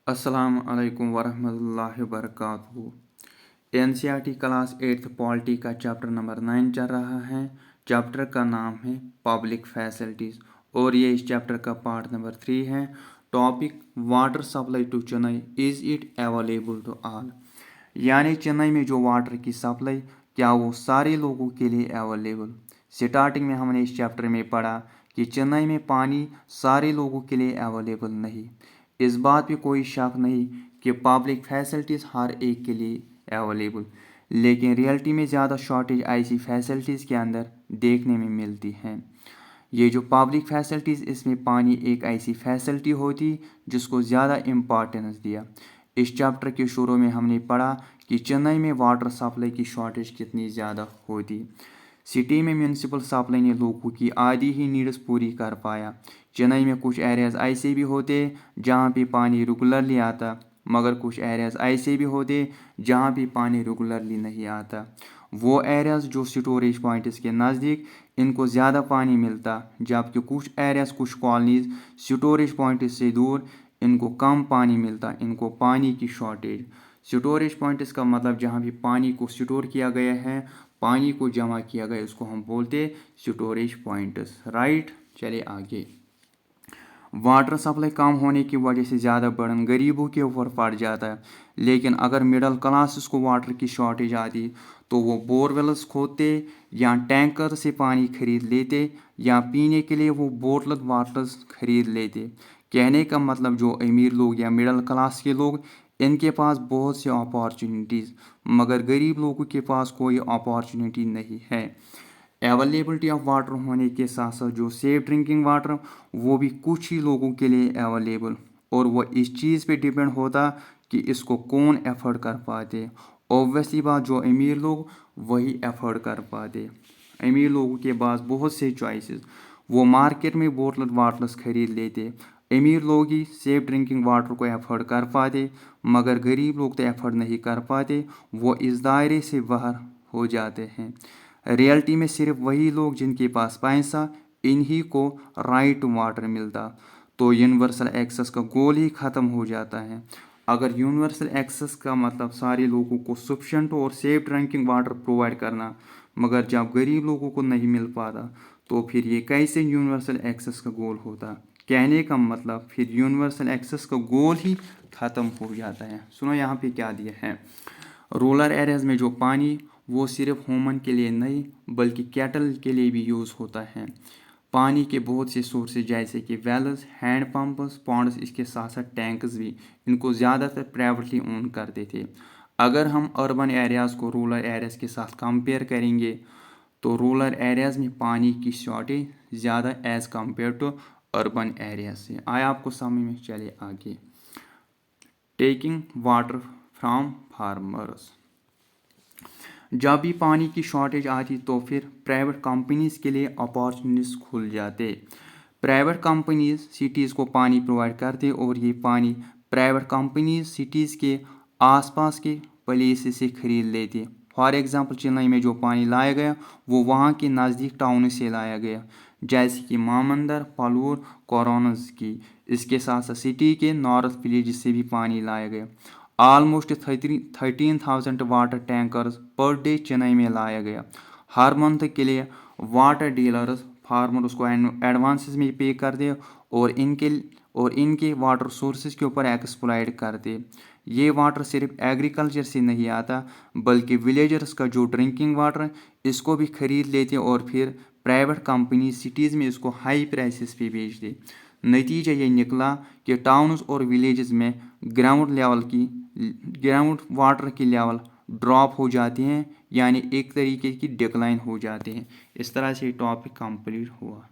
अस्सलाम वालेकुम वरहमतुल्लाहि वबरकातुहू। एनसीईआरटी क्लास 8th पॉलिटी का चैप्टर नंबर 9 चल रहा है। चैप्टर का नाम है पब्लिक फैसिलिटीज़ और ये इस चैप्टर का पार्ट नंबर 3 है। Topic water supply to Chennai, is it available to all. यानी चेन्नई में जो वाटर की सप्लाई, क्या वो सारे लोगों के लिए अवेलेबल। स्टार्टिंग में हमने इस चैप्टर में पढ़ा कि चेन्नई में पानी सारे लोगों के लिए अवेलेबल नहीं। इस बात पे कोई शक नहीं कि पब्लिक फैसिलिटीज़ हर एक के लिए अवेलेबल, लेकिन रियलिटी में ज़्यादा शॉर्टेज ऐसी फैसिलिटीज़ के अंदर देखने में मिलती हैं। ये जो पब्लिक फैसिलिटीज़, इसमें पानी एक ऐसी फैसिलिटी होती जिसको ज़्यादा इम्पॉर्टेंस दिया। इस चैप्टर के शुरू में हमने पढ़ा कि चेन्नई में वाटर सप्लाई की शॉर्टेज कितनी ज़्यादा होती। सिटी में म्यूनसिपल सप्लाई ने लोगों की आधी ही नीड्स पूरी कर पाया। चेन्नई में कुछ एरियाज़ ऐसे भी होते जहाँ पे पानी रेगुलरली आता, मगर कुछ एरियाज़ ऐसे भी होते जहाँ पे पानी रेगुलरली नहीं आता। वो एरियाज़ जो स्टोरेज पॉइंट्स के नज़दीक, इनको ज़्यादा पानी मिलता, जबकि कुछ एरियाज़, कुछ कॉलोनीज़ स्टोरेज पॉइंट्स से दूर, इनको कम पानी मिलता, इनको पानी की शॉर्टेज। स्टोरेज पॉइंट्स का मतलब जहाँ भी पानी को स्टोर किया गया है, पानी को जमा किया गया, इसको हम बोलते स्टोरेज पॉइंट्स। राइट, चलिए आगे। वाटर सप्लाई कम होने की वजह से ज़्यादा बर्डन गरीबों के ऊपर पड़ जाता है। लेकिन अगर मिडिल क्लास को वाटर की शॉर्टेज आती तो वो बोरवेल्स खोदते या टैंकर से पानी खरीद लेते, या पीने के लिए वो बोतल वाटर्स खरीद लेते। कहने का मतलब जो अमीर लोग या मिडिल क्लास के लोग, इनके पास बहुत सी अपॉर्चुनिटीज़, मगर गरीब लोगों के पास कोई अपॉर्चुनिटी नहीं है। अवेलेबिलिटी ऑफ वाटर होने के साथ साथ जो सेफ ड्रिंकिंग वाटर, वो भी कुछ ही लोगों के लिए अवेलेबल, और वो इस चीज़ पे डिपेंड होता कि इसको कौन अफोर्ड कर पाते। ऑब्वियसली बात, जो अमीर लोग वही अफोर्ड कर पाते। अमीर लोगों के पास बहुत से चॉइसेस, वो मार्केट में बोतल वाटर्स खरीद लेते। अमीर लोग ही सेफ ड्रिंकिंग वाटर को अफोर्ड कर पाते, मगर गरीब लोग तो अफोर्ड नहीं कर पाते, वो इस दायरे से बाहर हो जाते हैं। रियलिटी में सिर्फ वही लोग जिनके पास पैसा, इन्हीं को राइट टू वाटर मिलता। तो यूनिवर्सल एक्सेस का गोल ही ख़त्म हो जाता है। अगर यूनिवर्सल एक्सेस का मतलब सारे लोगों को सफिशेंट और सेफ ड्रिंकिंग वाटर प्रोवाइड करना, मगर जब गरीब लोगों को नहीं मिल पाता, तो फिर ये कैसे यूनिवर्सल एक्सेस का गोल होता। कहने का मतलब फिर यूनिवर्सल एक्सेस का गोल ही ख़त्म हो जाता है। सुनो यहाँ पे क्या दिया है। रूरल एरियाज़ में जो पानी, वो सिर्फ ह्यूमन के लिए नहीं बल्कि कैटल के लिए भी यूज़ होता है। पानी के बहुत से सोर्सेज जैसे कि वेल्स, हैंड पंप्स, पॉन्ड्स, इसके साथ साथ टैंक्स भी, इनको ज़्यादातर प्राइवेटली ओन करते थे। अगर हम अर्बन एरियाज़ को रूरल एरियाज़ के साथ कंपेयर करेंगे, तो रूरल एरियाज़ में पानी की शॉर्टेज ज़्यादा as compare to urban area से। आया आपको समझ में? चलिए आगे। Taking water from farmers. जब भी पानी की शॉर्टेज आती तो फिर प्राइवेट कंपनीज़ के लिए अपॉर्चुनिटीज़ खुल जाते। प्राइवेट कंपनीज़ सिटीज़ को पानी प्रोवाइड करते, और ये पानी प्राइवेट कंपनीज़ सिटीज़ के आसपास के प्लेस से ख़रीद लेते। फॉर एग्ज़ाम्पल, चेन्नई में जो पानी लाया गया, वो वहाँ के नज़दीक टाउन से लाया गया, जैसे कि मामंदर, पलूर, कोरोनस की। इसके साथ साथ सिटी के नॉर्थ विलेज से भी पानी लाया गया। Almost 13,000 water tankers per day Chennai में लाया गया। हर मंथ के लिए वाटर डीलर्स फार्मर्स को एडवांसेस में पे कर दे, और इनके वाटर सोर्सेज के ऊपर एक्सप्लॉइट करते। ये वाटर सिर्फ एग्रीकल्चर से नहीं आता, बल्कि विलेजर्स का जो ड्रिंकिंग वाटर, इसको भी खरीद लेते, और फिर प्राइवेट कंपनी सिटीज़ में इसको हाई प्राइसेस पे बेचते। नतीजा ये निकला कि टाउन्स और विलेजेस में ग्राउंड वाटर की लेवल ड्रॉप हो जाती हैं, यानी एक तरीके की डिक्लाइन हो जाते हैं। इस तरह से टॉपिक कंप्लीट हुआ।